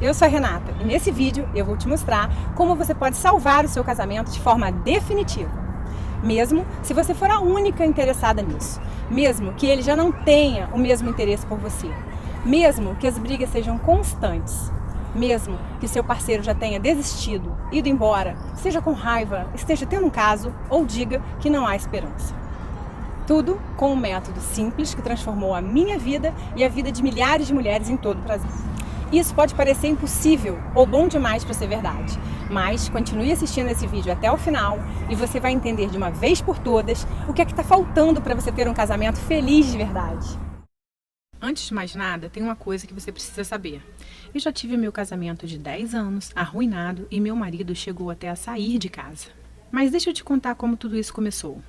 eu sou a Renata e nesse vídeo eu vou te mostrar como você pode salvar o seu casamento de forma definitiva. Mesmo se você for a única interessada nisso, mesmo que ele já não tenha o mesmo interesse por você, mesmo que as brigas sejam constantes, mesmo que seu parceiro já tenha desistido, ido embora, esteja com raiva, esteja tendo um caso ou diga que não há esperança. Tudo com um método simples que transformou a minha vida e a vida de milhares de mulheres em todo o Brasil. Isso pode parecer impossível ou bom demais para ser verdade, mas continue assistindo esse vídeo até o final e você vai entender de uma vez por todas o que é que está faltando para você ter um casamento feliz de verdade. Antes de mais nada, tem uma coisa que você precisa saber. Eu já tive meu casamento de 10 anos, arruinado, e meu marido chegou até a sair de casa. Mas deixa eu te contar como tudo isso começou.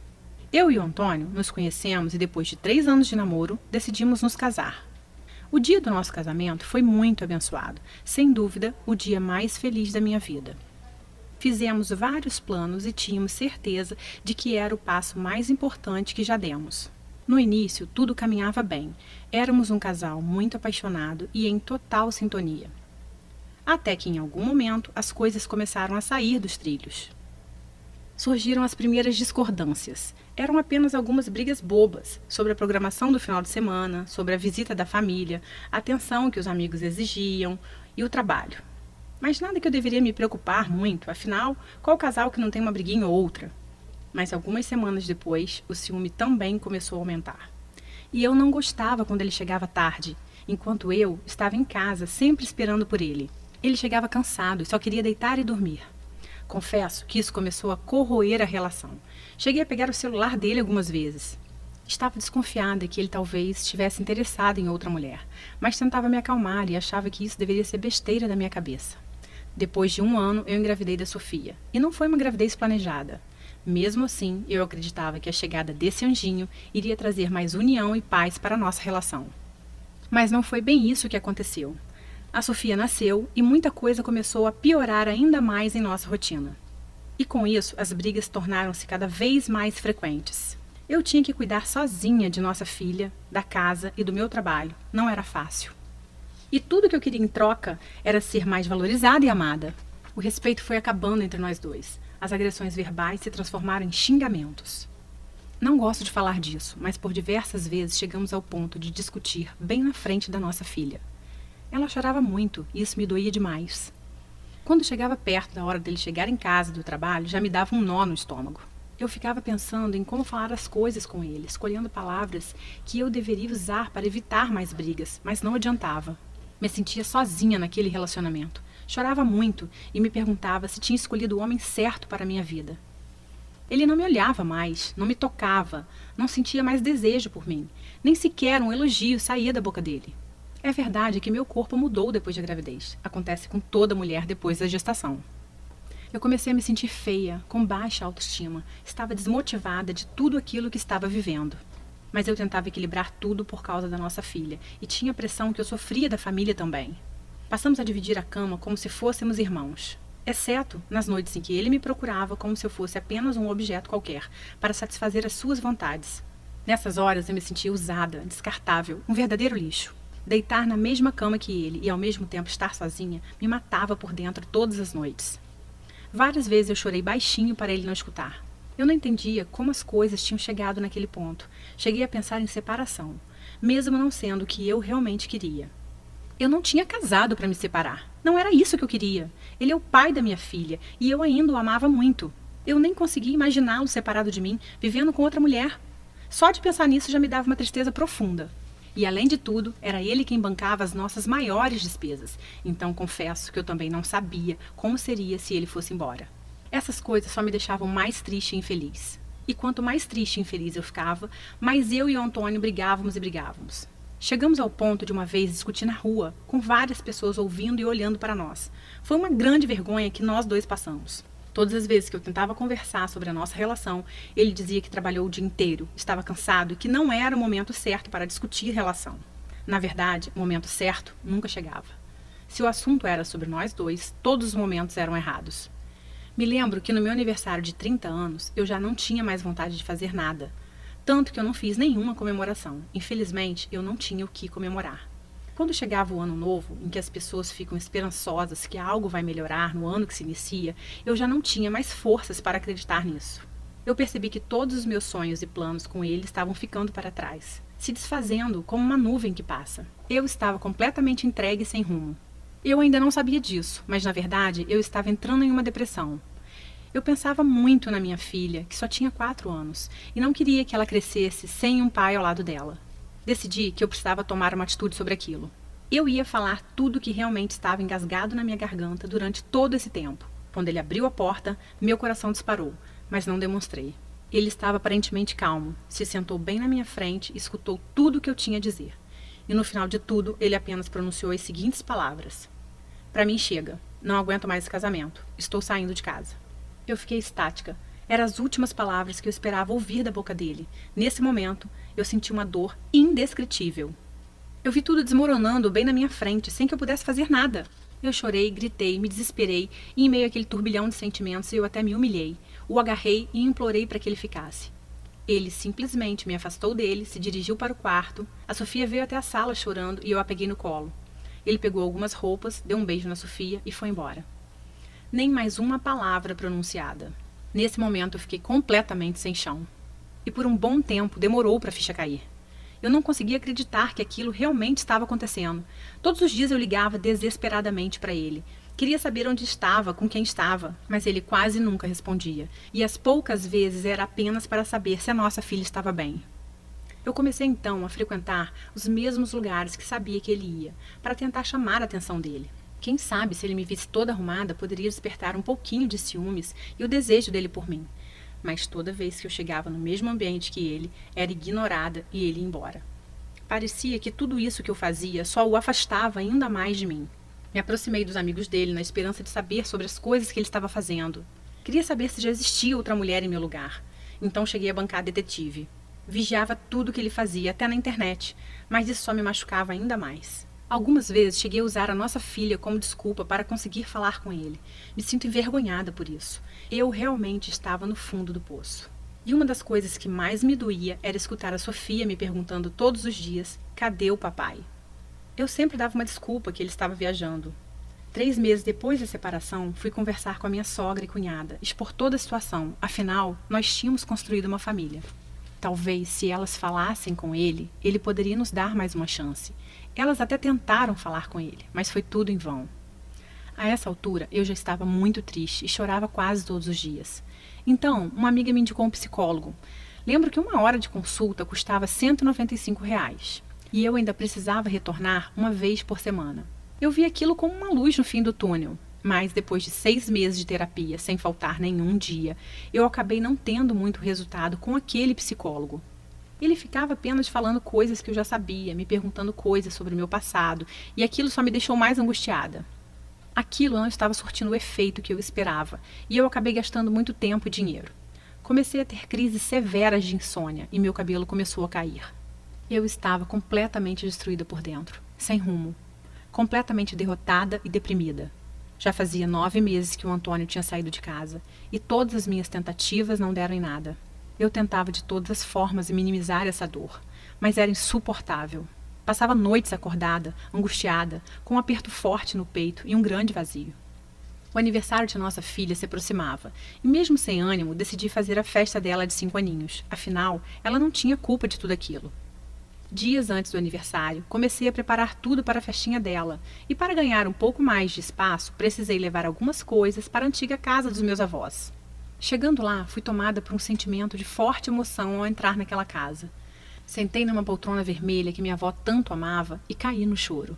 Eu e o Antônio nos conhecemos e depois de 3 anos de namoro, decidimos nos casar. O dia do nosso casamento foi muito abençoado, sem dúvida, o dia mais feliz da minha vida. Fizemos vários planos e tínhamos certeza de que era o passo mais importante que já demos. No início, tudo caminhava bem. Éramos um casal muito apaixonado e em total sintonia. Até que, em algum momento, as coisas começaram a sair dos trilhos. Surgiram as primeiras discordâncias. Eram apenas algumas brigas bobas sobre a programação do final de semana, sobre a visita da família, a atenção que os amigos exigiam e o trabalho. Mas nada que eu deveria me preocupar muito, afinal, qual casal que não tem uma briguinha ou outra? Mas algumas semanas depois, o ciúme também começou a aumentar. E eu não gostava quando ele chegava tarde, enquanto eu estava em casa, sempre esperando por ele. Ele chegava cansado e só queria deitar e dormir. Confesso que isso começou a corroer a relação. Cheguei a pegar o celular dele algumas vezes. Estava desconfiada que ele talvez estivesse interessado em outra mulher, mas tentava me acalmar e achava que isso deveria ser besteira da minha cabeça. Depois de 1 ano, eu engravidei da Sofia. E não foi uma gravidez planejada. Mesmo assim, eu acreditava que a chegada desse anjinho iria trazer mais união e paz para a nossa relação. Mas não foi bem isso que aconteceu. A Sofia nasceu e muita coisa começou a piorar ainda mais em nossa rotina. E com isso, as brigas tornaram-se cada vez mais frequentes. Eu tinha que cuidar sozinha de nossa filha, da casa e do meu trabalho. Não era fácil. E tudo que eu queria em troca era ser mais valorizada e amada. O respeito foi acabando entre nós dois. As agressões verbais se transformaram em xingamentos. Não gosto de falar disso, mas por diversas vezes chegamos ao ponto de discutir bem na frente da nossa filha. Ela chorava muito e isso me doía demais. Quando chegava perto da hora dele chegar em casa do trabalho, já me dava um nó no estômago. Eu ficava pensando em como falar as coisas com ele, escolhendo palavras que eu deveria usar para evitar mais brigas, mas não adiantava. Me sentia sozinha naquele relacionamento. Chorava muito e me perguntava se tinha escolhido o homem certo para a minha vida. Ele não me olhava mais, não me tocava, não sentia mais desejo por mim. Nem sequer um elogio saía da boca dele. É verdade que meu corpo mudou depois da gravidez. Acontece com toda mulher depois da gestação. Eu comecei a me sentir feia, com baixa autoestima. Estava desmotivada de tudo aquilo que estava vivendo. Mas eu tentava equilibrar tudo por causa da nossa filha. E tinha a pressão que eu sofria da família também. Passamos a dividir a cama como se fôssemos irmãos. Exceto nas noites em que ele me procurava como se eu fosse apenas um objeto qualquer, para satisfazer as suas vontades. Nessas horas eu me sentia usada, descartável, um verdadeiro lixo. Deitar na mesma cama que ele e ao mesmo tempo estar sozinha me matava por dentro todas as noites. Várias vezes eu chorei baixinho para ele não escutar. Eu não entendia como as coisas tinham chegado naquele ponto. Cheguei a pensar em separação, mesmo não sendo o que eu realmente queria. Eu não tinha casado para me separar. Não era isso que eu queria. Ele é o pai da minha filha e eu ainda o amava muito. Eu nem conseguia imaginá-lo separado de mim, vivendo com outra mulher. Só de pensar nisso já me dava uma tristeza profunda. E, além de tudo, era ele quem bancava as nossas maiores despesas. Então, confesso que eu também não sabia como seria se ele fosse embora. Essas coisas só me deixavam mais triste e infeliz. E quanto mais triste e infeliz eu ficava, mais eu e o Antônio brigávamos e brigávamos. Chegamos ao ponto de uma vez discutir na rua, com várias pessoas ouvindo e olhando para nós. Foi uma grande vergonha que nós dois passamos. Todas as vezes que eu tentava conversar sobre a nossa relação, ele dizia que trabalhou o dia inteiro, estava cansado e que não era o momento certo para discutir relação. Na verdade, o momento certo nunca chegava. Se o assunto era sobre nós dois, todos os momentos eram errados. Me lembro que no meu aniversário de 30 anos, eu já não tinha mais vontade de fazer nada. Tanto que eu não fiz nenhuma comemoração. Infelizmente, eu não tinha o que comemorar. Quando chegava o ano novo, em que as pessoas ficam esperançosas que algo vai melhorar no ano que se inicia, eu já não tinha mais forças para acreditar nisso. Eu percebi que todos os meus sonhos e planos com ele estavam ficando para trás, se desfazendo como uma nuvem que passa. Eu estava completamente entregue e sem rumo. Eu ainda não sabia disso, mas na verdade eu estava entrando em uma depressão. Eu pensava muito na minha filha, que só tinha 4 anos, e não queria que ela crescesse sem um pai ao lado dela. Decidi que eu precisava tomar uma atitude sobre aquilo. Eu ia falar tudo que realmente estava engasgado na minha garganta durante todo esse tempo. Quando ele abriu a porta, meu coração disparou, mas não demonstrei. Ele estava aparentemente calmo, se sentou bem na minha frente e escutou tudo o que eu tinha a dizer. E no final de tudo, ele apenas pronunciou as seguintes palavras: "Para mim chega. Não aguento mais esse casamento. Estou saindo de casa." Eu fiquei estática. Eram as últimas palavras que eu esperava ouvir da boca dele. Nesse momento, eu senti uma dor indescritível. Eu vi tudo desmoronando bem na minha frente, sem que eu pudesse fazer nada. Eu chorei, gritei, me desesperei, e em meio àquele turbilhão de sentimentos, eu até me humilhei. O agarrei e implorei para que ele ficasse. Ele simplesmente me afastou dele, se dirigiu para o quarto. A Sofia veio até a sala chorando e eu a peguei no colo. Ele pegou algumas roupas, deu um beijo na Sofia e foi embora. Nem mais uma palavra pronunciada. Nesse momento eu fiquei completamente sem chão. E por um bom tempo demorou para a ficha cair. Eu não conseguia acreditar que aquilo realmente estava acontecendo. Todos os dias eu ligava desesperadamente para ele. Queria saber onde estava, com quem estava, mas ele quase nunca respondia. E as poucas vezes era apenas para saber se a nossa filha estava bem. Eu comecei então a frequentar os mesmos lugares que sabia que ele ia, para tentar chamar a atenção dele. Quem sabe, se ele me visse toda arrumada, poderia despertar um pouquinho de ciúmes e o desejo dele por mim. Mas toda vez que eu chegava no mesmo ambiente que ele, era ignorada e ele ia embora. Parecia que tudo isso que eu fazia só o afastava ainda mais de mim. Me aproximei dos amigos dele na esperança de saber sobre as coisas que ele estava fazendo. Queria saber se já existia outra mulher em meu lugar. Então cheguei a bancar detetive. Vigiava tudo que ele fazia, até na internet, mas isso só me machucava ainda mais. Algumas vezes cheguei a usar a nossa filha como desculpa para conseguir falar com ele. Me sinto envergonhada por isso. Eu realmente estava no fundo do poço. E uma das coisas que mais me doía era escutar a Sofia me perguntando todos os dias: cadê o papai? Eu sempre dava uma desculpa que ele estava viajando. 3 meses depois da separação, fui conversar com a minha sogra e cunhada, expor toda a situação. Afinal, nós tínhamos construído uma família. Talvez, se elas falassem com ele, ele poderia nos dar mais uma chance. Elas até tentaram falar com ele, mas foi tudo em vão. A essa altura, eu já estava muito triste e chorava quase todos os dias. Então, uma amiga me indicou um psicólogo. Lembro que 1 hora de consulta custava R$ 195. E eu ainda precisava retornar uma vez por semana. Eu vi aquilo como uma luz no fim do túnel. Mas depois de 6 meses de terapia, sem faltar nenhum dia, eu acabei não tendo muito resultado com aquele psicólogo. Ele ficava apenas falando coisas que eu já sabia, me perguntando coisas sobre o meu passado, e aquilo só me deixou mais angustiada. Aquilo não estava surtindo o efeito que eu esperava, e eu acabei gastando muito tempo e dinheiro. Comecei a ter crises severas de insônia, e meu cabelo começou a cair. Eu estava completamente destruída por dentro, sem rumo, completamente derrotada e deprimida. Já fazia 9 meses que o Antônio tinha saído de casa, e todas as minhas tentativas não deram em nada. Eu tentava de todas as formas minimizar essa dor, mas era insuportável. Passava noites acordada, angustiada, com um aperto forte no peito e um grande vazio. O aniversário de nossa filha se aproximava, e mesmo sem ânimo, decidi fazer a festa dela de 5 aninhos. Afinal, ela não tinha culpa de tudo aquilo. Dias antes do aniversário, comecei a preparar tudo para a festinha dela, e para ganhar um pouco mais de espaço, precisei levar algumas coisas para a antiga casa dos meus avós. Chegando lá, fui tomada por um sentimento de forte emoção ao entrar naquela casa. Sentei numa poltrona vermelha que minha avó tanto amava e caí no choro.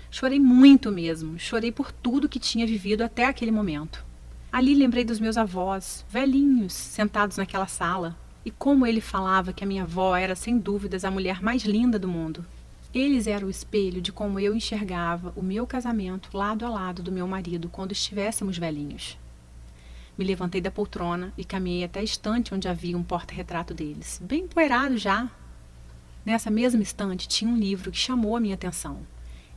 Chorei muito mesmo, chorei por tudo que tinha vivido até aquele momento. Ali lembrei dos meus avós, velhinhos, sentados naquela sala, e como ele falava que a minha avó era sem dúvidas a mulher mais linda do mundo. Eles eram o espelho de como eu enxergava o meu casamento lado a lado do meu marido quando estivéssemos velhinhos. Me levantei da poltrona e caminhei até a estante onde havia um porta-retrato deles, bem empoeirado já. Nessa mesma estante tinha um livro que chamou a minha atenção.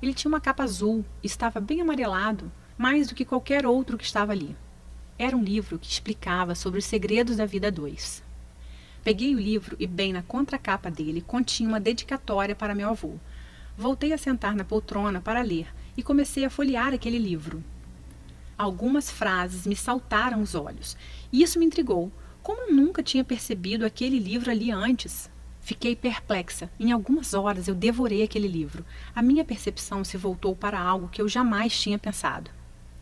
Ele tinha uma capa azul e estava bem amarelado, mais do que qualquer outro que estava ali. Era um livro que explicava sobre os segredos da vida a 2. Peguei o livro e bem na contracapa dele continha uma dedicatória para meu avô. Voltei a sentar na poltrona para ler e comecei a folhear aquele livro. Algumas frases me saltaram os olhos e isso me intrigou. Como eu nunca tinha percebido aquele livro ali antes? Fiquei perplexa. Em algumas horas eu devorei aquele livro. A minha percepção se voltou para algo que eu jamais tinha pensado.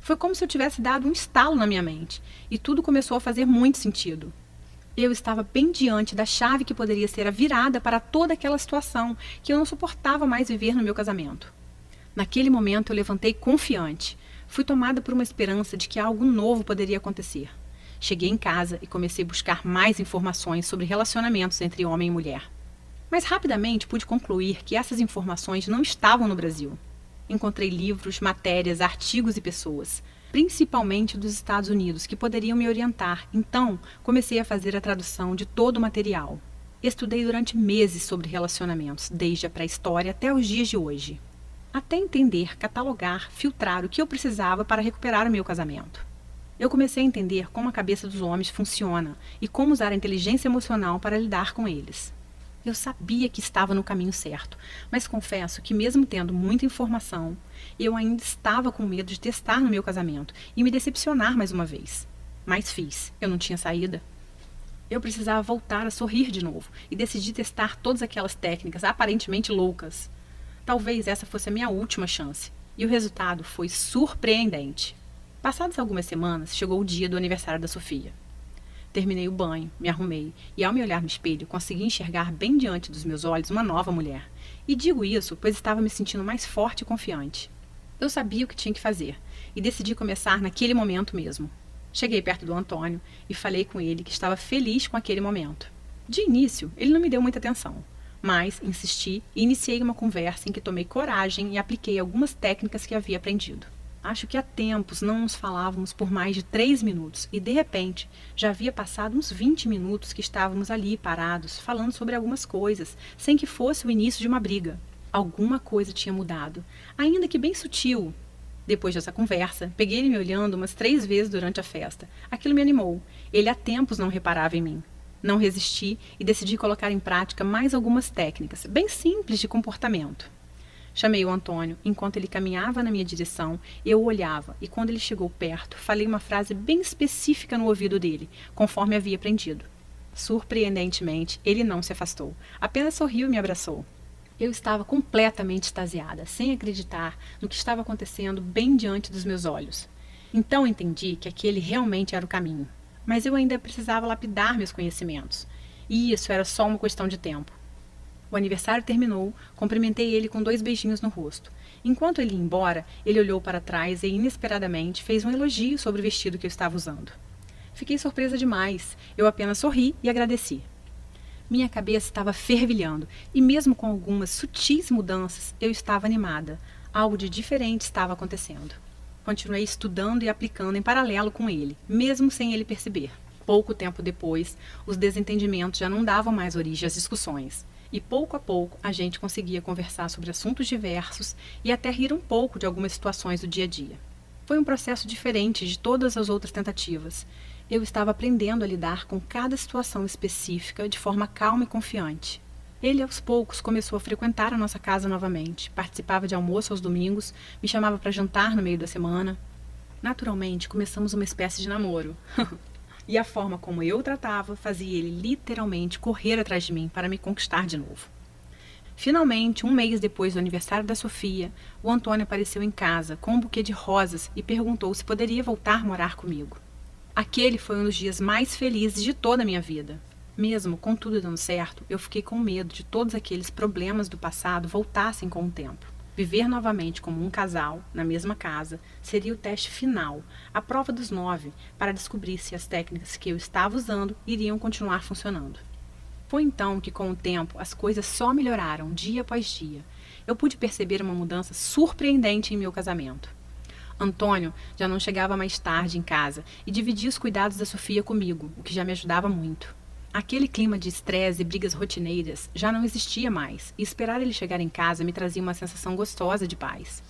Foi como se eu tivesse dado um estalo na minha mente e tudo começou a fazer muito sentido. Eu estava bem diante da chave que poderia ser a virada para toda aquela situação que eu não suportava mais viver no meu casamento. Naquele momento eu levantei confiante. Fui tomada por uma esperança de que algo novo poderia acontecer. Cheguei em casa e comecei a buscar mais informações sobre relacionamentos entre homem e mulher. Mas rapidamente pude concluir que essas informações não estavam no Brasil. Encontrei livros, matérias, artigos e pessoas, principalmente dos Estados Unidos, que poderiam me orientar. Então, comecei a fazer a tradução de todo o material. Estudei durante meses sobre relacionamentos, desde a pré-história até os dias de hoje. Até entender, catalogar, filtrar o que eu precisava para recuperar o meu casamento. Eu comecei a entender como a cabeça dos homens funciona e como usar a inteligência emocional para lidar com eles. Eu sabia que estava no caminho certo, mas confesso que mesmo tendo muita informação, eu ainda estava com medo de testar no meu casamento e me decepcionar mais uma vez. Mas fiz, eu não tinha saída. Eu precisava voltar a sorrir de novo e decidi testar todas aquelas técnicas aparentemente loucas. Talvez essa fosse a minha última chance, e o resultado foi surpreendente. Passadas algumas semanas, chegou o dia do aniversário da Sofia. Terminei o banho, me arrumei e, ao me olhar no espelho, consegui enxergar bem diante dos meus olhos uma nova mulher. E digo isso, pois estava me sentindo mais forte e confiante. Eu sabia o que tinha que fazer e decidi começar naquele momento mesmo. Cheguei perto do Antônio e falei com ele que estava feliz com aquele momento. De início, ele não me deu muita atenção, mas insisti e iniciei uma conversa em que tomei coragem e apliquei algumas técnicas que havia aprendido. Acho que há tempos não nos falávamos por mais de 3 minutos e, de repente, já havia passado uns 20 minutos que estávamos ali parados, falando sobre algumas coisas, sem que fosse o início de uma briga. Alguma coisa tinha mudado, ainda que bem sutil. Depois dessa conversa, peguei ele me olhando umas 3 vezes durante a festa. Aquilo me animou. Ele há tempos não reparava em mim. Não resisti e decidi colocar em prática mais algumas técnicas, bem simples de comportamento. Chamei o Antônio. Enquanto ele caminhava na minha direção, eu o olhava e, quando ele chegou perto, falei uma frase bem específica no ouvido dele, conforme havia aprendido. Surpreendentemente, ele não se afastou. Apenas sorriu e me abraçou. Eu estava completamente extasiada, sem acreditar no que estava acontecendo bem diante dos meus olhos. Então entendi que aquele realmente era o caminho. Mas eu ainda precisava lapidar meus conhecimentos. E isso era só uma questão de tempo. O aniversário terminou, cumprimentei ele com 2 beijinhos no rosto. Enquanto ele ia embora, ele olhou para trás e, inesperadamente, fez um elogio sobre o vestido que eu estava usando. Fiquei surpresa demais. Eu apenas sorri e agradeci. Minha cabeça estava fervilhando e, mesmo com algumas sutis mudanças, eu estava animada. Algo de diferente estava acontecendo. Continuei estudando e aplicando em paralelo com ele, mesmo sem ele perceber. Pouco tempo depois, os desentendimentos já não davam mais origem às discussões. E pouco a pouco a gente conseguia conversar sobre assuntos diversos e até rir um pouco de algumas situações do dia a dia. Foi um processo diferente de todas as outras tentativas. Eu estava aprendendo a lidar com cada situação específica de forma calma e confiante. Ele, aos poucos, começou a frequentar a nossa casa novamente, participava de almoço aos domingos, me chamava para jantar no meio da semana. Naturalmente, começamos uma espécie de namoro. E a forma como eu o tratava fazia ele literalmente correr atrás de mim para me conquistar de novo. Finalmente, 1 mês depois do aniversário da Sofia, o Antônio apareceu em casa com um buquê de rosas e perguntou se poderia voltar a morar comigo. Aquele foi um dos dias mais felizes de toda a minha vida. Mesmo com tudo dando certo, eu fiquei com medo de todos aqueles problemas do passado voltassem com o tempo. Viver novamente como um casal, na mesma casa, seria o teste final, a prova dos 9, para descobrir se as técnicas que eu estava usando iriam continuar funcionando. Foi então que, com o tempo, as coisas só melhoraram dia após dia. Eu pude perceber uma mudança surpreendente em meu casamento. Antônio já não chegava mais tarde em casa e dividia os cuidados da Sofia comigo, o que já me ajudava muito. Aquele clima de estresse e brigas rotineiras já não existia mais, e esperar ele chegar em casa me trazia uma sensação gostosa de paz.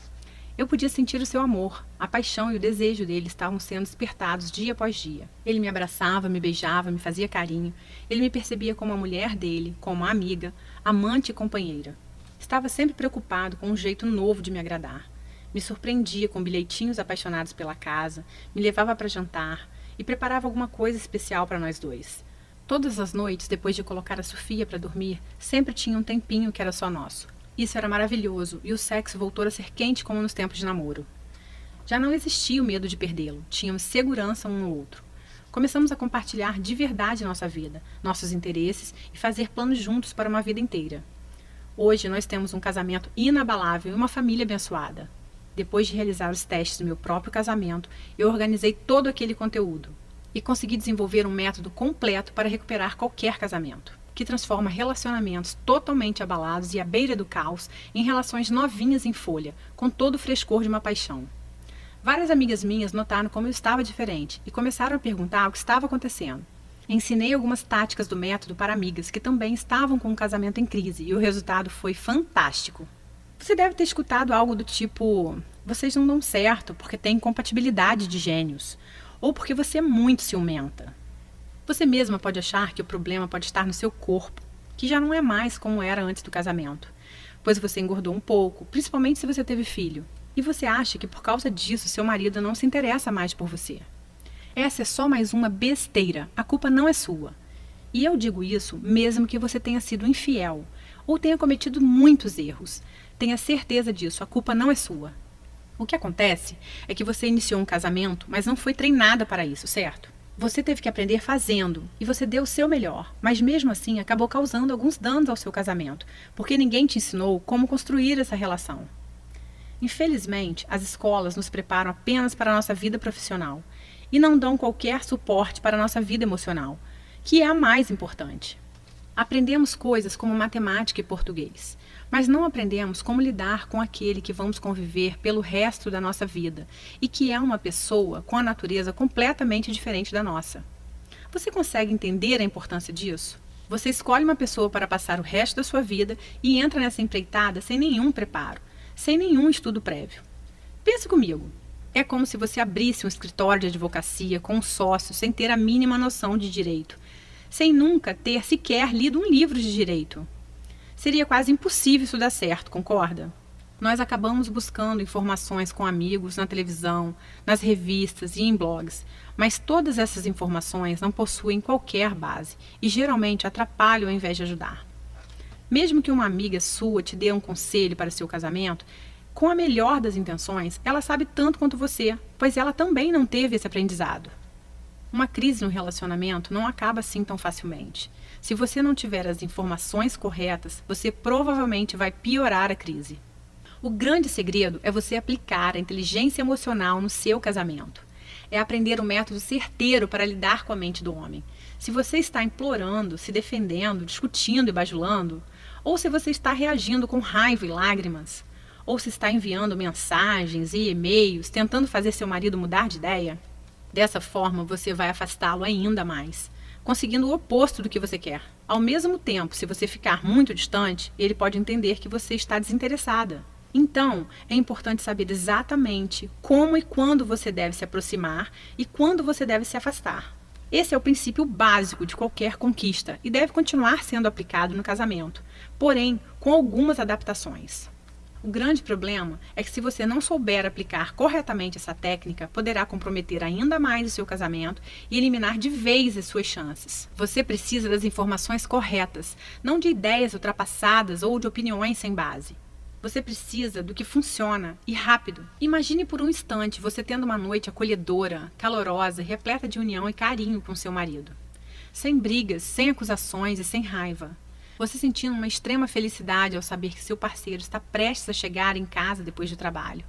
Eu podia sentir o seu amor, a paixão e o desejo dele estavam sendo despertados dia após dia. Ele me abraçava, me beijava, me fazia carinho. Ele me percebia como a mulher dele, como uma amiga, amante e companheira. Estava sempre preocupado com um jeito novo de me agradar. Me surpreendia com bilhetinhos apaixonados pela casa, me levava para jantar e preparava alguma coisa especial para nós dois. Todas as noites, depois de colocar a Sofia para dormir, sempre tinha um tempinho que era só nosso. Isso era maravilhoso e o sexo voltou a ser quente como nos tempos de namoro. Já não existia o medo de perdê-lo, tínhamos segurança um no outro. Começamos a compartilhar de verdade nossa vida, nossos interesses e fazer planos juntos para uma vida inteira. Hoje nós temos um casamento inabalável e uma família abençoada. Depois de realizar os testes do meu próprio casamento, eu organizei todo aquele conteúdo e consegui desenvolver um método completo para recuperar qualquer casamento, que transforma relacionamentos totalmente abalados e à beira do caos em relações novinhas em folha, com todo o frescor de uma paixão. Várias amigas minhas notaram como eu estava diferente e começaram a perguntar o que estava acontecendo. Ensinei algumas táticas do método para amigas que também estavam com um casamento em crise e o resultado foi fantástico. Você deve ter escutado algo do tipo: vocês não dão certo porque têm incompatibilidade de gênios, ou porque você é muito ciumenta. Você mesma pode achar que o problema pode estar no seu corpo, que já não é mais como era antes do casamento, pois você engordou um pouco, principalmente se você teve filho, e você acha que por causa disso seu marido não se interessa mais por você. Essa é só mais uma besteira, a culpa não é sua. E eu digo isso mesmo que você tenha sido infiel ou tenha cometido muitos erros. Tenha certeza disso, a culpa não é sua. O que acontece é que você iniciou um casamento, mas não foi treinada para isso, certo? Você teve que aprender fazendo e você deu o seu melhor, mas mesmo assim acabou causando alguns danos ao seu casamento, porque ninguém te ensinou como construir essa relação. Infelizmente, as escolas nos preparam apenas para a nossa vida profissional e não dão qualquer suporte para a nossa vida emocional, que é a mais importante. Aprendemos coisas como matemática e português, mas não aprendemos como lidar com aquele que vamos conviver pelo resto da nossa vida e que é uma pessoa com a natureza completamente diferente da nossa. Você consegue entender a importância disso? Você escolhe uma pessoa para passar o resto da sua vida e entra nessa empreitada sem nenhum preparo, sem nenhum estudo prévio. Pense comigo. É como se você abrisse um escritório de advocacia com um sócio sem ter a mínima noção de direito, sem nunca ter sequer lido um livro de direito. Seria quase impossível isso dar certo, concorda? Nós acabamos buscando informações com amigos na televisão, nas revistas e em blogs, mas todas essas informações não possuem qualquer base e geralmente atrapalham ao invés de ajudar. Mesmo que uma amiga sua te dê um conselho para seu casamento, com a melhor das intenções, ela sabe tanto quanto você, pois ela também não teve esse aprendizado. Uma crise no relacionamento não acaba assim tão facilmente. Se você não tiver as informações corretas, você provavelmente vai piorar a crise. O grande segredo é você aplicar a inteligência emocional no seu casamento. É aprender o método certeiro para lidar com a mente do homem. Se você está implorando, se defendendo, discutindo e bajulando, ou se você está reagindo com raiva e lágrimas, ou se está enviando mensagens e e-mails tentando fazer seu marido mudar de ideia, dessa forma você vai afastá-lo ainda mais, conseguindo o oposto do que você quer. Ao mesmo tempo, se você ficar muito distante, ele pode entender que você está desinteressada. Então, é importante saber exatamente como e quando você deve se aproximar e quando você deve se afastar. Esse é o princípio básico de qualquer conquista e deve continuar sendo aplicado no casamento, porém com algumas adaptações. O grande problema é que se você não souber aplicar corretamente essa técnica, poderá comprometer ainda mais o seu casamento e eliminar de vez as suas chances. Você precisa das informações corretas, não de ideias ultrapassadas ou de opiniões sem base. Você precisa do que funciona e rápido. Imagine por um instante você tendo uma noite acolhedora, calorosa, repleta de união e carinho com seu marido. Sem brigas, sem acusações e sem raiva. Você sentindo uma extrema felicidade ao saber que seu parceiro está prestes a chegar em casa depois do trabalho.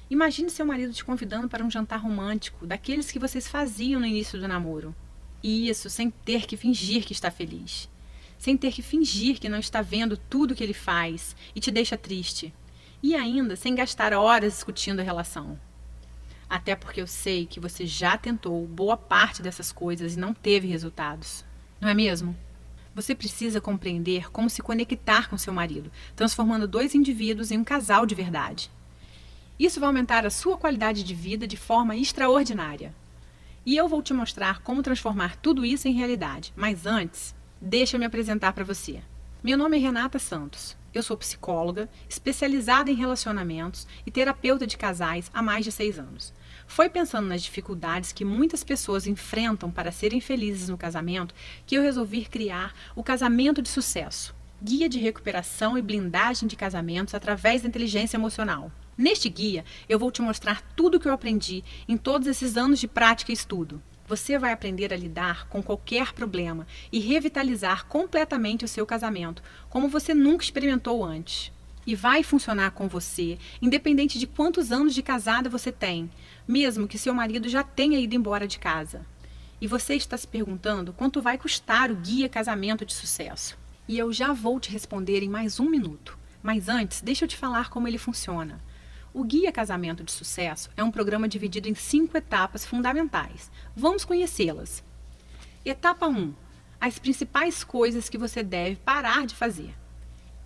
Imagine seu marido te convidando para um jantar romântico, daqueles que vocês faziam no início do namoro. E isso sem ter que fingir que está feliz. Sem ter que fingir que não está vendo tudo que ele faz e te deixa triste. E ainda sem gastar horas discutindo a relação. Até porque eu sei que você já tentou boa parte dessas coisas e não teve resultados. Não é mesmo? Você precisa compreender como se conectar com seu marido, transformando dois indivíduos em um casal de verdade. Isso vai aumentar a sua qualidade de vida de forma extraordinária. E eu vou te mostrar como transformar tudo isso em realidade. Mas antes, deixa eu me apresentar para você. Meu nome é Renata Santos. Eu sou psicóloga, especializada em relacionamentos e terapeuta de casais há mais de 6 anos. Foi pensando nas dificuldades que muitas pessoas enfrentam para serem felizes no casamento que eu resolvi criar o Casamento de Sucesso, guia de recuperação e blindagem de casamentos através da inteligência emocional. Neste guia, eu vou te mostrar tudo o que eu aprendi em todos esses anos de prática e estudo. Você vai aprender a lidar com qualquer problema e revitalizar completamente o seu casamento, como você nunca experimentou antes. E vai funcionar com você, independente de quantos anos de casada você tem, mesmo que seu marido já tenha ido embora de casa. E você está se perguntando quanto vai custar o Guia Casamento de Sucesso. E eu já vou te responder em mais 1 minuto. Mas antes, deixa eu te falar como ele funciona. O Guia Casamento de Sucesso é um programa dividido em 5 etapas fundamentais. Vamos conhecê-las. Etapa 1. As principais coisas que você deve parar de fazer.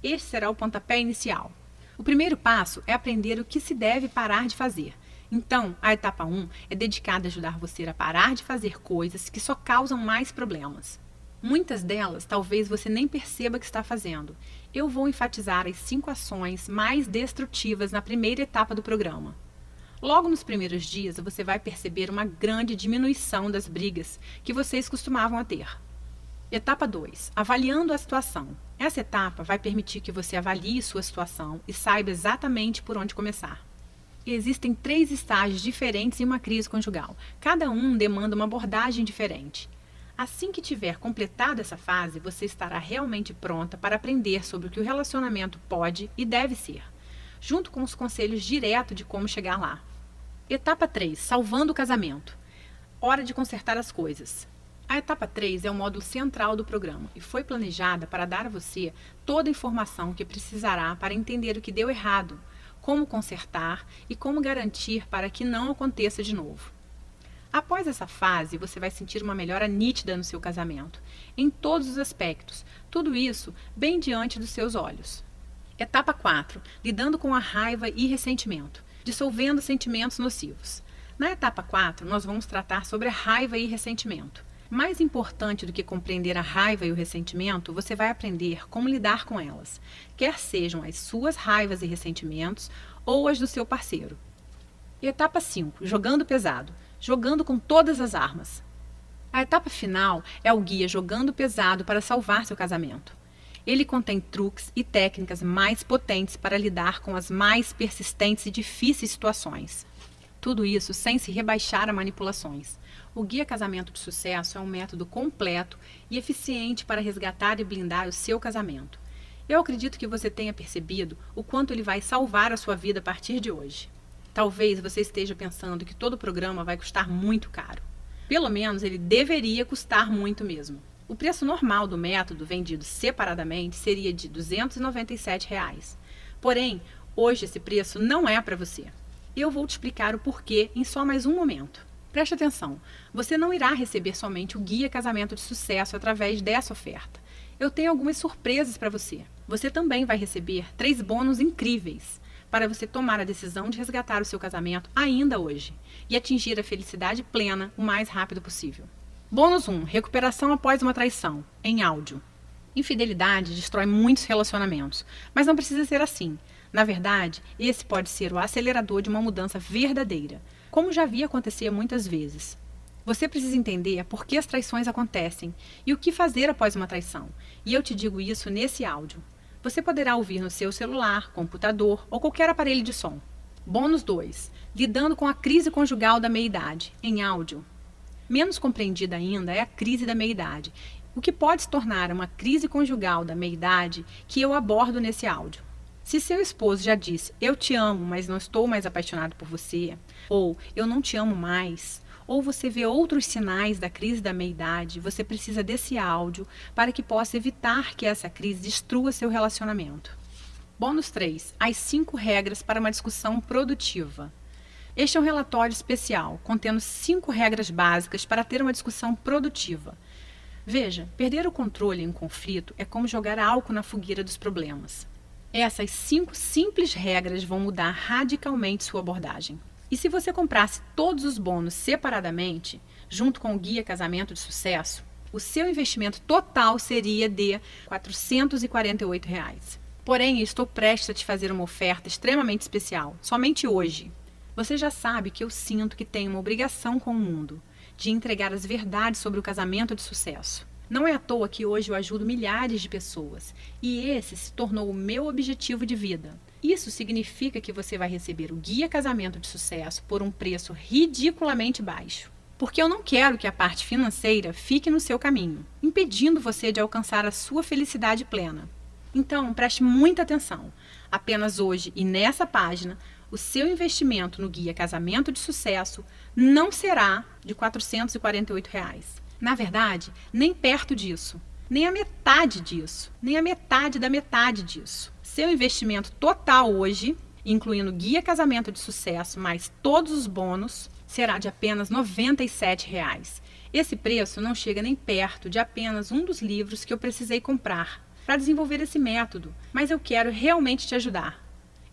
Este será o pontapé inicial. O primeiro passo é aprender o que se deve parar de fazer. Então, a etapa 1 é dedicada a ajudar você a parar de fazer coisas que só causam mais problemas. Muitas delas talvez você nem perceba que está fazendo. Eu vou enfatizar as 5 ações mais destrutivas na primeira etapa do programa. Logo nos primeiros dias, você vai perceber uma grande diminuição das brigas que vocês costumavam a ter. Etapa 2. Avaliando a situação. Essa etapa vai permitir que você avalie sua situação e saiba exatamente por onde começar. Existem 3 estágios diferentes em uma crise conjugal. Cada um demanda uma abordagem diferente. Assim que tiver completado essa fase, você estará realmente pronta para aprender sobre o que o relacionamento pode e deve ser, junto com os conselhos diretos de como chegar lá. Etapa 3. Salvando o casamento. Hora de consertar as coisas. A etapa 3 é o módulo central do programa e foi planejada para dar a você toda a informação que precisará para entender o que deu errado, como consertar e como garantir para que não aconteça de novo. Após essa fase, você vai sentir uma melhora nítida no seu casamento, em todos os aspectos, tudo isso bem diante dos seus olhos. Etapa 4. Lidando com a raiva e ressentimento, dissolvendo sentimentos nocivos. Na etapa 4, nós vamos tratar sobre a raiva e ressentimento. Mais importante do que compreender a raiva e o ressentimento, você vai aprender como lidar com elas, quer sejam as suas raivas e ressentimentos ou as do seu parceiro. Etapa 5. Jogando pesado. Jogando com todas as armas. A etapa final é o guia Jogando Pesado para salvar seu casamento. Ele contém truques e técnicas mais potentes para lidar com as mais persistentes e difíceis situações. Tudo isso sem se rebaixar a manipulações. O Guia Casamento de Sucesso é um método completo e eficiente para resgatar e blindar o seu casamento. Eu acredito que você tenha percebido o quanto ele vai salvar a sua vida a partir de hoje. Talvez você esteja pensando que todo o programa vai custar muito caro. Pelo menos ele deveria custar muito mesmo. O preço normal do método vendido separadamente seria de R$ 297. Porém, hoje esse preço não é para você. Eu vou te explicar o porquê em só mais um momento. Preste atenção, você não irá receber somente o Guia Casamento de Sucesso através dessa oferta. Eu tenho algumas surpresas para você. Você também vai receber 3 bônus incríveis para você tomar a decisão de resgatar o seu casamento ainda hoje e atingir a felicidade plena o mais rápido possível. Bônus 1. Recuperação após uma traição, em áudio. Infidelidade destrói muitos relacionamentos, mas não precisa ser assim. Na verdade, esse pode ser o acelerador de uma mudança verdadeira, como já vi acontecer muitas vezes. Você precisa entender por que as traições acontecem e o que fazer após uma traição, e eu te digo isso nesse áudio. Você poderá ouvir no seu celular, computador ou qualquer aparelho de som. Bônus 2. Lidando com a crise conjugal da meia-idade, em áudio. Menos compreendida ainda é a crise da meia-idade, o que pode se tornar uma crise conjugal da meia-idade que eu abordo nesse áudio. Se seu esposo já disse, eu te amo, mas não estou mais apaixonado por você, ou eu não te amo mais, ou você vê outros sinais da crise da meia-idade, você precisa desse áudio para que possa evitar que essa crise destrua seu relacionamento. Bônus 3. As 5 regras para uma discussão produtiva. Este é um relatório especial, contendo 5 regras básicas para ter uma discussão produtiva. Veja, perder o controle em um conflito é como jogar álcool na fogueira dos problemas. Essas 5 simples regras vão mudar radicalmente sua abordagem. E se você comprasse todos os bônus separadamente, junto com o Guia Casamento de Sucesso, o seu investimento total seria de R$ 448. Porém, estou prestes a te fazer uma oferta extremamente especial, somente hoje. Você já sabe que eu sinto que tenho uma obrigação com o mundo, de entregar as verdades sobre o casamento de sucesso. Não é à toa que hoje eu ajudo milhares de pessoas, e esse se tornou o meu objetivo de vida. Isso significa que você vai receber o Guia Casamento de Sucesso por um preço ridiculamente baixo. Porque eu não quero que a parte financeira fique no seu caminho, impedindo você de alcançar a sua felicidade plena. Então, preste muita atenção. Apenas hoje e nessa página, o seu investimento no Guia Casamento de Sucesso não será de R$ 448. Na verdade, nem perto disso, nem a metade disso, nem a metade da metade disso. Seu investimento total hoje, incluindo Guia Casamento de Sucesso mais todos os bônus, será de apenas R$ 97. Esse preço não chega nem perto de apenas um dos livros que eu precisei comprar para desenvolver esse método, mas eu quero realmente te ajudar.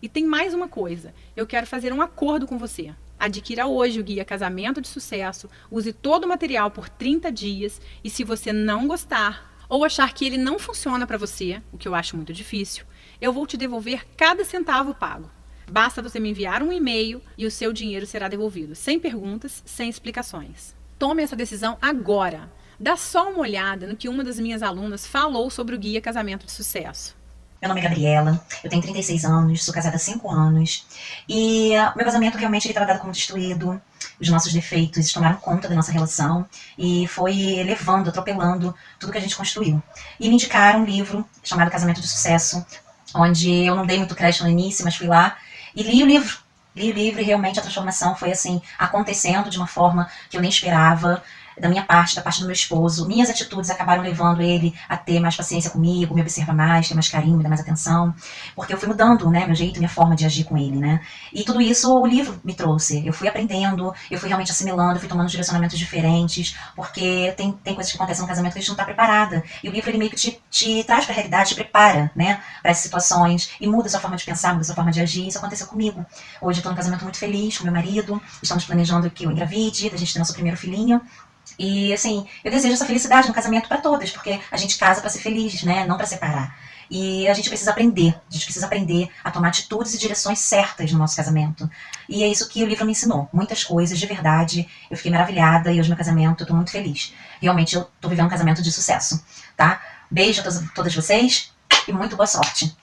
E tem mais uma coisa, eu quero fazer um acordo com você. Adquira hoje o Guia Casamento de Sucesso, use todo o material por 30 dias e se você não gostar ou achar que ele não funciona para você, o que eu acho muito difícil, eu vou te devolver cada centavo pago. Basta você me enviar um e-mail e o seu dinheiro será devolvido, sem perguntas, sem explicações. Tome essa decisão agora. Dá só uma olhada no que uma das minhas alunas falou sobre o Guia Casamento de Sucesso. Meu nome é Gabriela, eu tenho 36 anos, sou casada há 5 anos e meu casamento realmente estava dado como destruído, os nossos defeitos tomaram conta da nossa relação e foi levando, atropelando tudo que a gente construiu. E me indicaram um livro chamado Casamento de Sucesso, onde eu não dei muito crédito no início, mas fui lá e li o livro. Li o livro e realmente a transformação foi assim, acontecendo de uma forma que eu nem esperava. Da minha parte, da parte do meu esposo, minhas atitudes acabaram levando ele a ter mais paciência comigo, me observar mais, ter mais carinho, me dar mais atenção, porque eu fui mudando, né, meu jeito, minha forma de agir com ele, né, e tudo isso o livro me trouxe, eu fui aprendendo, eu fui realmente assimilando, eu fui tomando direcionamentos diferentes, porque tem coisas que acontecem no casamento que a gente não está preparada, e o livro ele meio que te traz para a realidade, te prepara, né, para essas situações, e muda a sua forma de pensar, muda a sua forma de agir. Isso aconteceu comigo. Hoje eu estou num casamento muito feliz com meu marido, estamos planejando que eu engravide, da gente ter nosso primeiro filhinho. E assim, eu desejo essa felicidade no casamento para todas, porque a gente casa para ser feliz, né? Não para separar. E a gente precisa aprender a tomar atitudes e direções certas no nosso casamento. E é isso que o livro me ensinou. Muitas coisas, de verdade. Eu fiquei maravilhada e hoje meu casamento, eu tô muito feliz. Realmente eu tô vivendo um casamento de sucesso, tá? Beijo a todas vocês e muito boa sorte.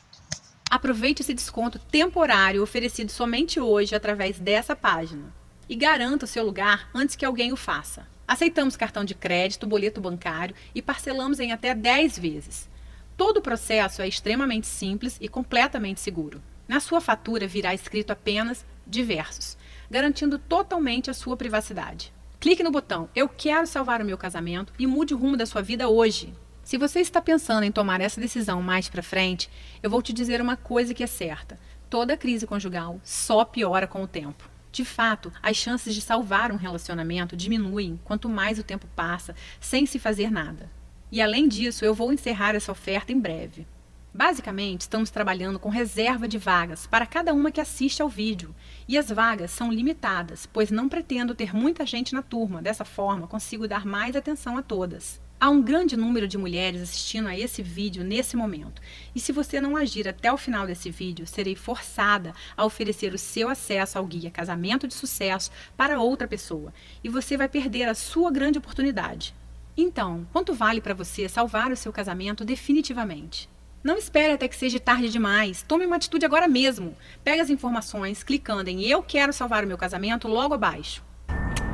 Aproveite esse desconto temporário oferecido somente hoje através dessa página. E garanta o seu lugar antes que alguém o faça. Aceitamos cartão de crédito, boleto bancário e parcelamos em até 10 vezes. Todo o processo é extremamente simples e completamente seguro. Na sua fatura virá escrito apenas diversos, garantindo totalmente a sua privacidade. Clique no botão Eu quero salvar o meu casamento e mude o rumo da sua vida hoje. Se você está pensando em tomar essa decisão mais para frente, eu vou te dizer uma coisa que é certa. Toda crise conjugal só piora com o tempo. De fato, as chances de salvar um relacionamento diminuem quanto mais o tempo passa sem se fazer nada. E além disso, eu vou encerrar essa oferta em breve. Basicamente, estamos trabalhando com reserva de vagas para cada uma que assiste ao vídeo. E as vagas são limitadas, pois não pretendo ter muita gente na turma. Dessa forma, consigo dar mais atenção a todas. Há um grande número de mulheres assistindo a esse vídeo nesse momento. E se você não agir até o final desse vídeo, serei forçada a oferecer o seu acesso ao Guia Casamento de Sucesso para outra pessoa. E você vai perder a sua grande oportunidade. Então, quanto vale para você salvar o seu casamento definitivamente? Não espere até que seja tarde demais. Tome uma atitude agora mesmo. Pegue as informações clicando em Eu quero salvar o meu casamento logo abaixo.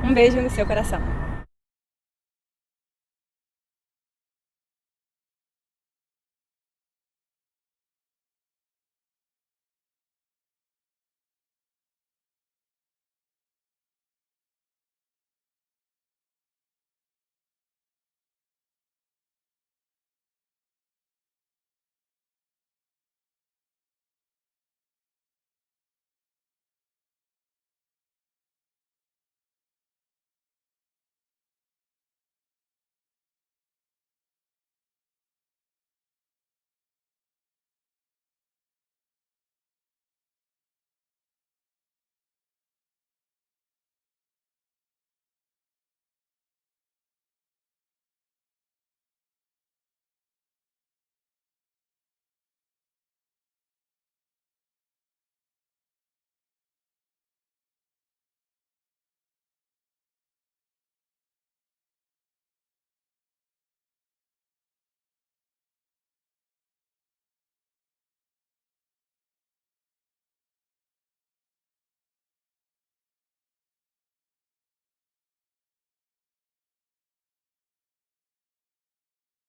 Um beijo no seu coração.